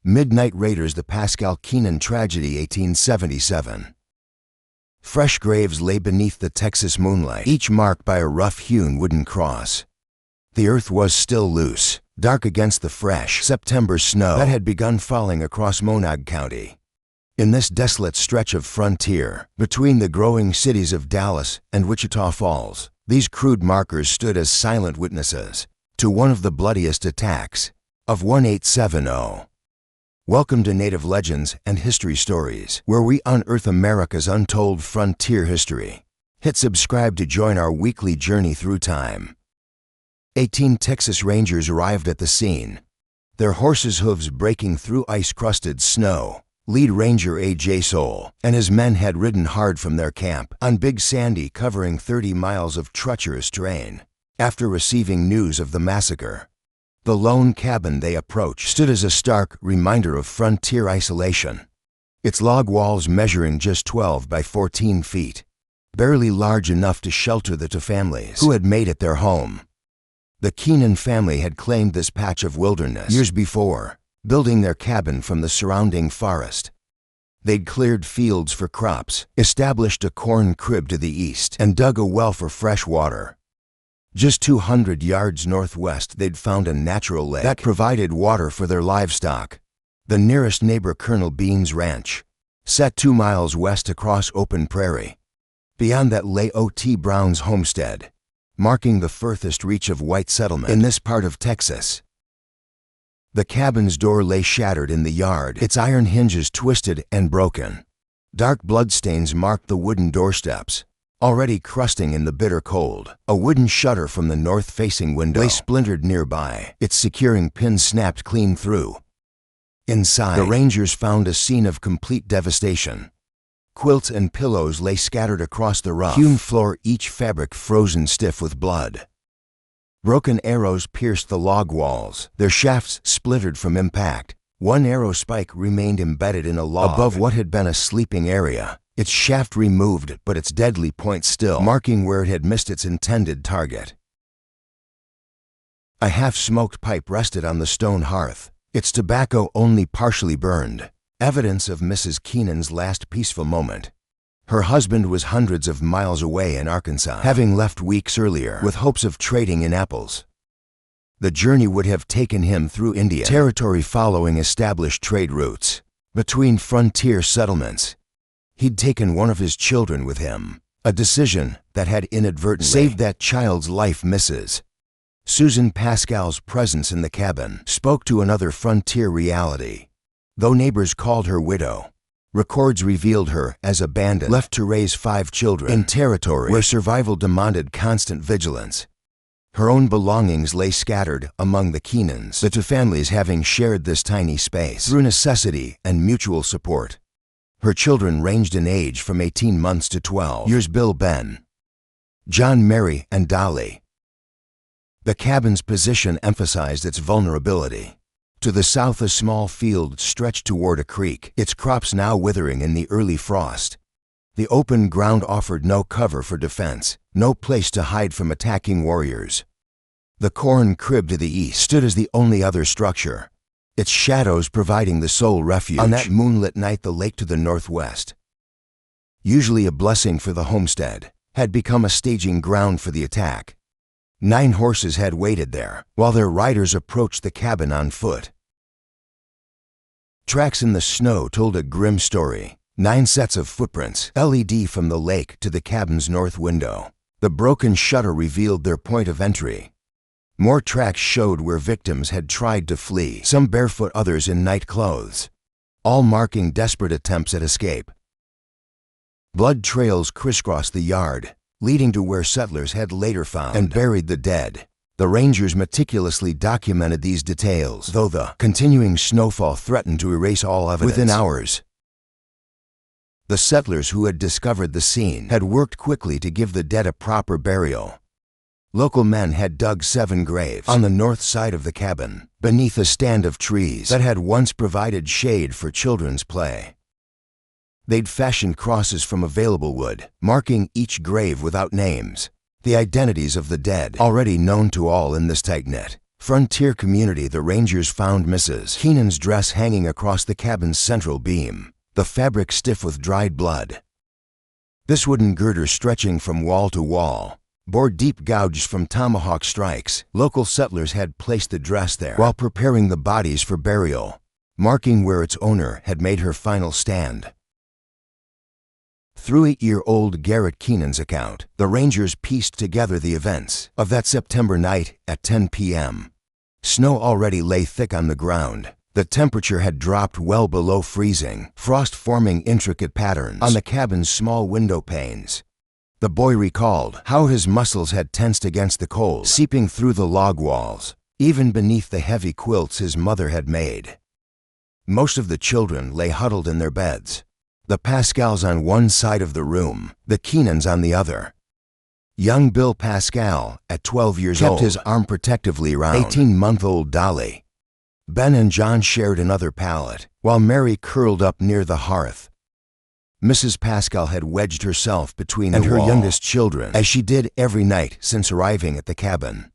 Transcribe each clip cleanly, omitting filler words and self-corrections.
Midnight Raiders, the Pascal-Keenan tragedy, 1877. Fresh graves lay beneath the Texas moonlight, each marked by a rough-hewn wooden cross. The earth was still loose, dark against the fresh September snow that had begun falling across Monog County. In this desolate stretch of frontier, between the growing cities of Dallas and Wichita Falls, these crude markers stood as silent witnesses to one of the bloodiest attacks of 1870. Welcome to Native Legends and History Stories, where we unearth America's untold frontier history. Hit subscribe to join our weekly journey through time. 18 Texas Rangers arrived at the scene, their horses' hooves breaking through ice-crusted snow. Lead Ranger A.J. Soule and his men had ridden hard from their camp on Big Sandy, covering 30 miles of treacherous terrain. After receiving news of the massacre, the lone cabin they approached stood as a stark reminder of frontier isolation. Its log walls measuring just 12 by 14 feet, barely large enough to shelter the two families who had made it their home. The Keenan family had claimed this patch of wilderness years before, building their cabin from the surrounding forest. They'd cleared fields for crops, established a corn crib to the east, and dug a well for fresh water. Just 200 yards northwest, they'd found a natural lake that provided water for their livestock. The nearest neighbor, Colonel Bean's ranch, set 2 miles west across open prairie. Beyond that lay O.T. Brown's homestead, marking the furthest reach of white settlement in this part of Texas. The cabin's door lay shattered in the yard, its iron hinges twisted and broken. Dark bloodstains marked the wooden doorsteps, already crusting in the bitter cold. A wooden shutter from the north-facing window lay splintered nearby, its securing pins snapped clean through. Inside, the Rangers found a scene of complete devastation. Quilts and pillows lay scattered across the rough-hewn floor, each fabric frozen stiff with blood. Broken arrows pierced the log walls, their shafts splintered from impact. One arrow spike remained embedded in a log above what had been a sleeping area, its shaft removed but its deadly point still, marking where it had missed its intended target. A half-smoked pipe rested on the stone hearth, its tobacco only partially burned, evidence of Mrs. Keenan's last peaceful moment. Her husband was hundreds of miles away in Arkansas, having left weeks earlier with hopes of trading in apples. The journey would have taken him through Indian territory, following established trade routes between frontier settlements. He'd taken one of his children with him, a decision that had inadvertently saved that child's life. Mrs. Susan Pascal's presence in the cabin spoke to another frontier reality. Though neighbors called her widow, records revealed her as abandoned, left to raise 5 children in territory where survival demanded constant vigilance. Her own belongings lay scattered among the Keenans, the two families having shared this tiny space through necessity and mutual support. Her children ranged in age from 18 months to 12 years: Bill, Ben, John, Mary, and Dolly. The cabin's position emphasized its vulnerability. To the south, a small field stretched toward a creek, its crops now withering in the early frost. The open ground offered no cover for defense, no place to hide from attacking warriors. The corn crib to the east stood as the only other structure, its shadows providing the sole refuge. On that moonlit night, the lake to the northwest, usually a blessing for the homestead, had become a staging ground for the attack. 9 horses had waited there, while their riders approached the cabin on foot. Tracks in the snow told a grim story. 9 sets of footprints, LED from the lake to the cabin's north window. The broken shutter revealed their point of entry. More tracks showed where victims had tried to flee, some barefoot, others in night clothes, all marking desperate attempts at escape. Blood trails crisscrossed the yard, leading to where settlers had later found and buried the dead. The Rangers meticulously documented these details, though the continuing snowfall threatened to erase all evidence. Within hours, the settlers who had discovered the scene had worked quickly to give the dead a proper burial. Local men had dug 7 graves on the north side of the cabin, beneath a stand of trees that had once provided shade for children's play. They'd fashioned crosses from available wood, marking each grave without names, the identities of the dead already known to all in this tight-knit, Frontier community. The Rangers found Mrs. Keenan's dress hanging across the cabin's central beam, the fabric stiff with dried blood. This wooden girder stretching from wall to wall bore deep gouges from tomahawk strikes. Local settlers had placed the dress there while preparing the bodies for burial, marking where its owner had made her final stand. Through 8-year-old Garrett Keenan's account, the Rangers pieced together the events of that September night at 10 p.m. Snow already lay thick on the ground. The temperature had dropped well below freezing, frost forming intricate patterns on the cabin's small window panes. The boy recalled how his muscles had tensed against the cold, seeping through the log walls, even beneath the heavy quilts his mother had made. Most of the children lay huddled in their beds, the Pascals on one side of the room, the Keenans on the other. Young Bill Pascal, at 12 years old, kept his arm protectively around 18-month-old Dolly. Ben and John shared another pallet, while Mary curled up near the hearth. Mrs. Pascal had wedged herself between her youngest children, as she did every night since arriving at the cabin.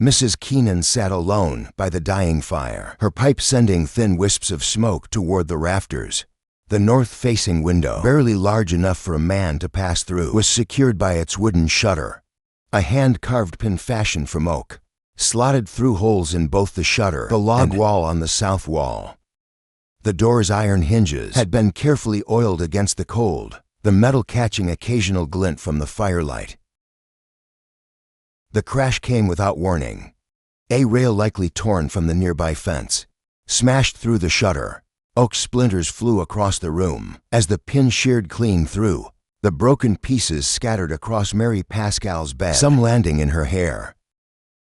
Mrs. Keenan sat alone by the dying fire, her pipe sending thin wisps of smoke toward the rafters. The north-facing window, barely large enough for a man to pass through, was secured by its wooden shutter, a hand-carved pin fashioned from oak, slotted through holes in both the shutter, the log wall on the south wall. The door's iron hinges had been carefully oiled against the cold, the metal catching occasional glint from the firelight. The crash came without warning. A rail likely torn from the nearby fence smashed through the shutter. Oak splinters flew across the room as the pin sheared clean through. The broken pieces scattered across Mary Pascal's bed, some landing in her hair.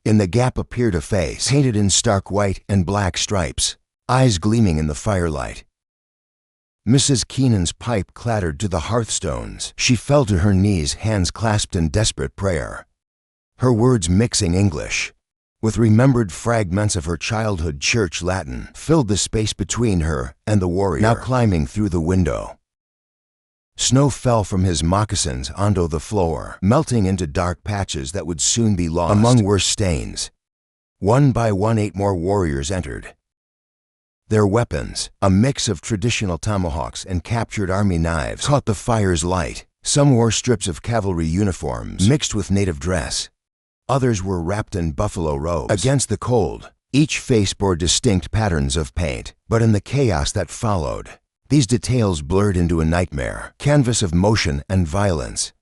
In the gap appeared a face, painted in stark white and black stripes, eyes gleaming in the firelight. Mrs. Keenan's pipe clattered to the hearthstones. She fell to her knees, hands clasped in desperate prayer, her words mixing English with remembered fragments of her childhood church Latin, filled the space between her and the warrior, now climbing through the window. Snow fell from his moccasins onto the floor, melting into dark patches that would soon be lost among worse stains. One by one, 8 more warriors entered. Their weapons, a mix of traditional tomahawks and captured army knives, caught the fire's light. Some wore strips of cavalry uniforms mixed with native dress. Others were wrapped in buffalo robes. Against the cold, each face bore distinct patterns of paint, but in the chaos that followed, these details blurred into a nightmare, canvas of motion and violence.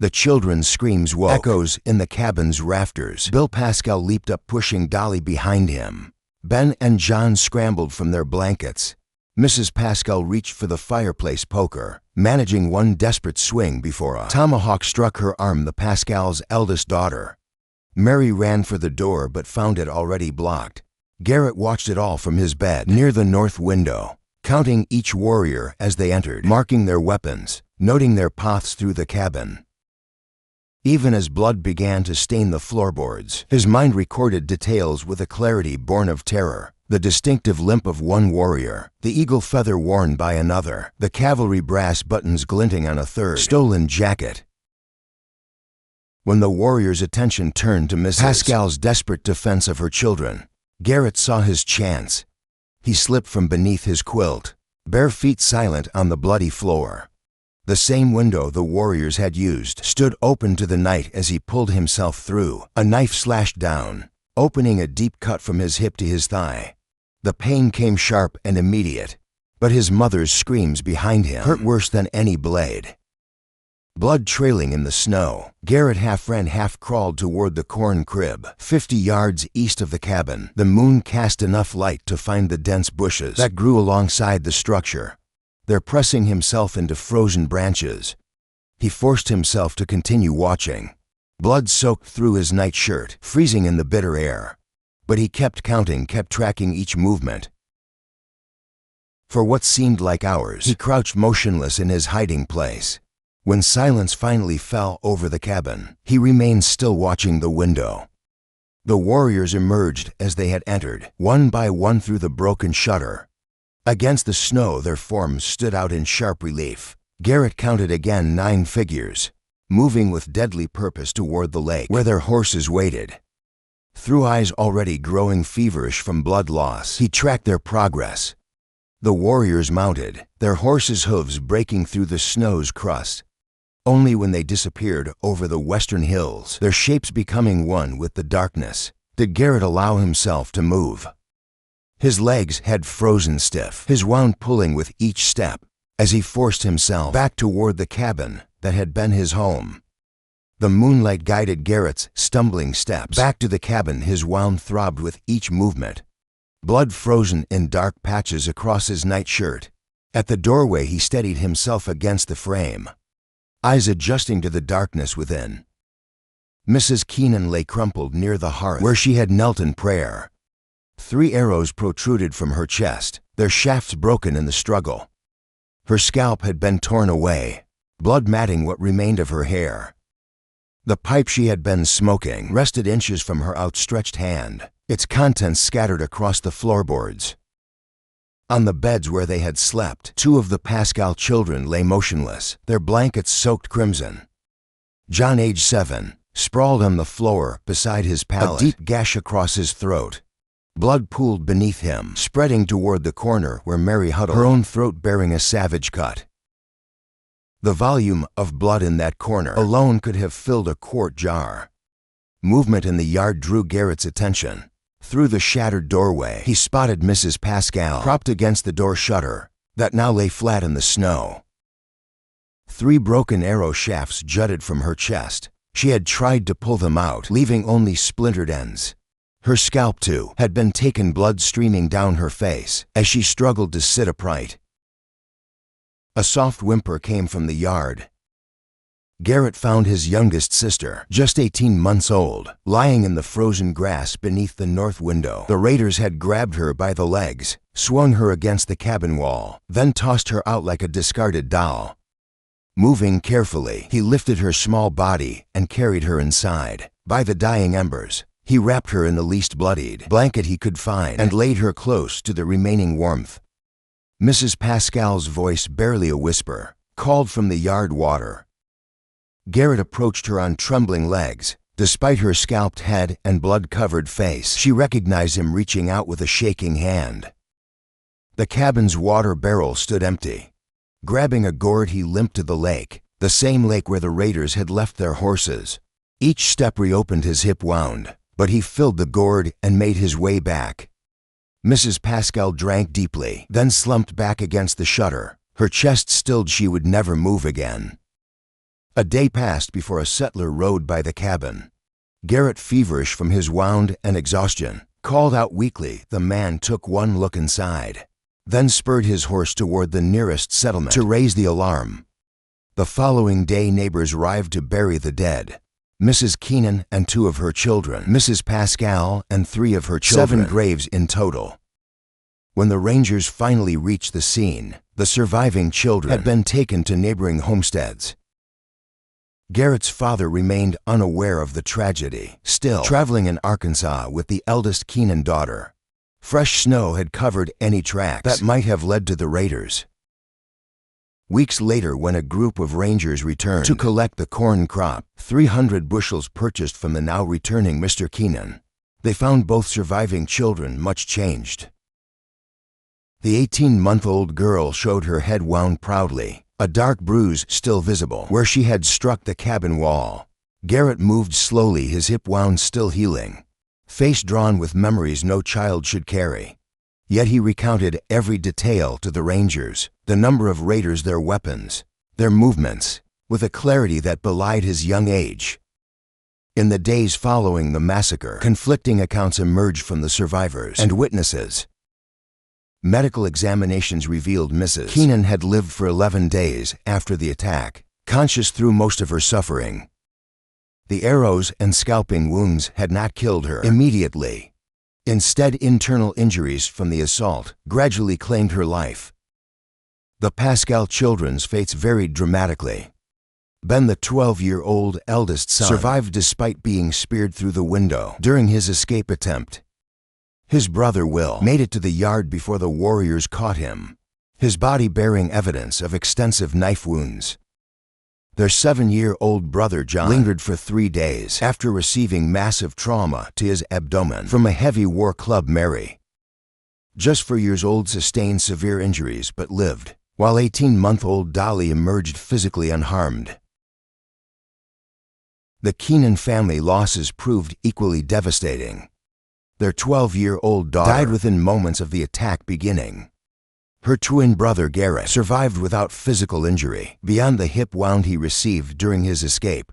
The children's screams woke echoes in the cabin's rafters. Bill Pascal leaped up, pushing Dolly behind him. Ben and John scrambled from their blankets. Mrs. Pascal reached for the fireplace poker, managing one desperate swing before a tomahawk struck her arm. The Pascal's eldest daughter, Mary, ran for the door but found it already blocked. Garrett watched it all from his bed near the north window, counting each warrior as they entered, marking their weapons, noting their paths through the cabin. Even as blood began to stain the floorboards, his mind recorded details with a clarity born of terror. The distinctive limp of one warrior, the eagle feather worn by another, the cavalry brass buttons glinting on a third stolen jacket. When the warrior's attention turned to Mrs. Pascal's desperate defense of her children, Garrett saw his chance. He slipped from beneath his quilt, bare feet silent on the bloody floor. The same window the warriors had used stood open to the night as he pulled himself through. A knife slashed down, opening a deep cut from his hip to his thigh. The pain came sharp and immediate, but his mother's screams behind him hurt worse than any blade. Blood trailing in the snow, Garrett half ran, half crawled toward the corn crib. 50 yards east of the cabin, the moon cast enough light to find the dense bushes that grew alongside the structure. There, pressing himself into frozen branches, he forced himself to continue watching. Blood soaked through his nightshirt, freezing in the bitter air. But he kept counting, kept tracking each movement. For what seemed like hours, he crouched motionless in his hiding place. When silence finally fell over the cabin, he remained still, watching the window. The warriors emerged as they had entered, one by one through the broken shutter. Against the snow, their forms stood out in sharp relief. Garrett counted again, 9 figures, moving with deadly purpose toward the lake where their horses waited. through eyes already growing feverish from blood loss. He tracked their progress. The warriors mounted, their horses' hooves breaking through the snow's crust. Only when they disappeared over the western hills, their shapes becoming one with the darkness, did Garrett allow himself to move. His legs had frozen stiff, his wound pulling with each step, as he forced himself back toward the cabin that had been his home. The moonlight guided Garrett's stumbling steps back to the cabin. His wound throbbed with each movement, blood frozen in dark patches across his nightshirt. At the doorway he steadied himself against the frame, eyes adjusting to the darkness within. Mrs. Keenan lay crumpled near the hearth where she had knelt in prayer. 3 arrows protruded from her chest, their shafts broken in the struggle. Her scalp had been torn away, blood matting what remained of her hair. The pipe she had been smoking rested inches from her outstretched hand, its contents scattered across the floorboards. On the beds where they had slept, 2 of the Pascal children lay motionless, their blankets soaked crimson. John, age 7, sprawled on the floor beside his pallet, a deep gash across his throat. Blood pooled beneath him, spreading toward the corner where Mary huddled, her own throat bearing a savage cut. The volume of blood in that corner alone could have filled a quart jar. Movement in the yard drew Garrett's attention. Through the shattered doorway, he spotted Mrs. Pascal propped against the door shutter that now lay flat in the snow. 3 broken arrow shafts jutted from her chest. She had tried to pull them out, leaving only splintered ends. Her scalp, too, had been taken, blood streaming down her face as she struggled to sit upright. A soft whimper came from the yard. Garrett found his youngest sister, just 18 months old, lying in the frozen grass beneath the north window. The raiders had grabbed her by the legs, swung her against the cabin wall, then tossed her out like a discarded doll. Moving carefully, he lifted her small body and carried her inside. By the dying embers, he wrapped her in the least bloodied blanket he could find and laid her close to the remaining warmth. Mrs. Pascal's voice, barely a whisper, called from the yard water. Garrett approached her on trembling legs. Despite her scalped head and blood-covered face, she recognized him, reaching out with a shaking hand. The cabin's water barrel stood empty. Grabbing a gourd, he limped to the lake, the same lake where the raiders had left their horses. Each step reopened his hip wound, but he filled the gourd and made his way back. Mrs. Pascal drank deeply, then slumped back against the shutter, her chest stilled. She would never move again. A day passed before a settler rode by the cabin. Garrett, feverish from his wound and exhaustion, called out weakly. The man took one look inside, then spurred his horse toward the nearest settlement to raise the alarm. The following day, neighbors arrived to bury the dead. Mrs. Keenan and 2 of her children, Mrs. Pascal and 3 of her children, 7 graves in total. When the rangers finally reached the scene, the surviving children had been taken to neighboring homesteads. Garrett's father remained unaware of the tragedy, still traveling in Arkansas with the eldest Keenan daughter. Fresh snow had covered any tracks that might have led to the raiders. Weeks later, when a group of rangers returned to collect the corn crop, 300 bushels purchased from the now returning Mr. Keenan, they found both surviving children much changed. The 18-month-old girl showed her head wound proudly, a dark bruise still visible where she had struck the cabin wall. Garrett moved slowly, his hip wound still healing, face drawn with memories no child should carry. Yet he recounted every detail to the rangers, the number of raiders, their weapons, their movements, with a clarity that belied his young age. In the days following the massacre, conflicting accounts emerged from the survivors and witnesses. Medical examinations revealed Mrs. Keenan had lived for 11 days after the attack, conscious through most of her suffering. The arrows and scalping wounds had not killed her immediately. Instead, internal injuries from the assault gradually claimed her life. The Pascal children's fates varied dramatically. Ben, the 12-year-old eldest son, survived despite being speared through the window during his escape attempt. His brother Will made it to the yard before the warriors caught him, his body bearing evidence of extensive knife wounds. Their 7-year-old brother John lingered for 3 days after receiving massive trauma to his abdomen from a heavy war club. Mary, just 4 years old, sustained severe injuries but lived, while 18-month-old Dolly emerged physically unharmed. The Keenan family losses proved equally devastating. Their 12-year-old daughter died within moments of the attack beginning. Her twin brother Garrett survived without physical injury beyond the hip wound he received during his escape.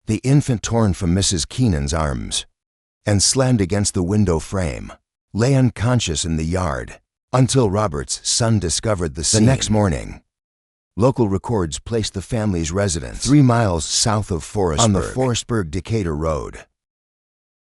The infant, torn from Mrs. Keenan's arms and slammed against the window frame, lay unconscious in the yard until Robert's son discovered the scene. The next morning, local records placed the family's residence 3 miles south of Forestburg on the Forestburg-Decatur Road.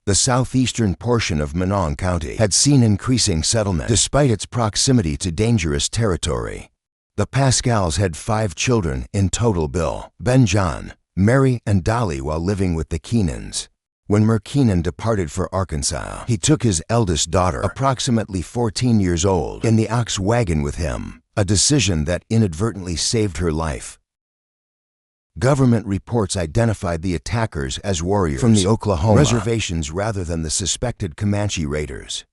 The southeastern portion of Monong County had seen increasing settlement despite its proximity to dangerous territory. The Pascals had 5 children in total: Bill, Ben, John, Mary, and Dolly, while living with the Keenans. When Keenan departed for Arkansas, he took his eldest daughter, approximately 14 years old, in the ox wagon with him, a decision that inadvertently saved her life. Government reports identified the attackers as warriors from the Oklahoma reservations rather than the suspected Comanche raiders.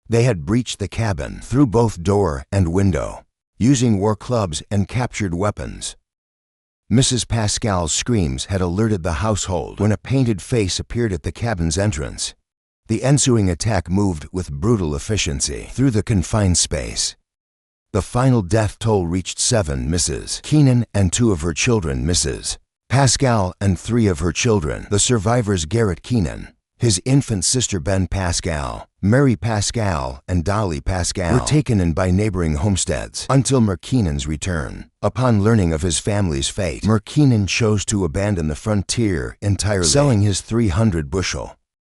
They had breached the cabin through both door and window, using war clubs and captured weapons. Mrs. Pascal's screams had alerted the household when a painted face appeared at the cabin's entrance. The ensuing attack moved with brutal efficiency through the confined space. The final death toll reached 7: Mrs. Keenan and 2 of her children, Mrs. Pascal and 3 of her children. The survivors, Garrett Keenan, his infant sister Ben Pascal, Mary Pascal, and Dolly Pascal, were taken in by neighboring homesteads until Keenan's return. Upon learning of his family's fate, Keenan chose to abandon the frontier entirely, selling his 300-bushel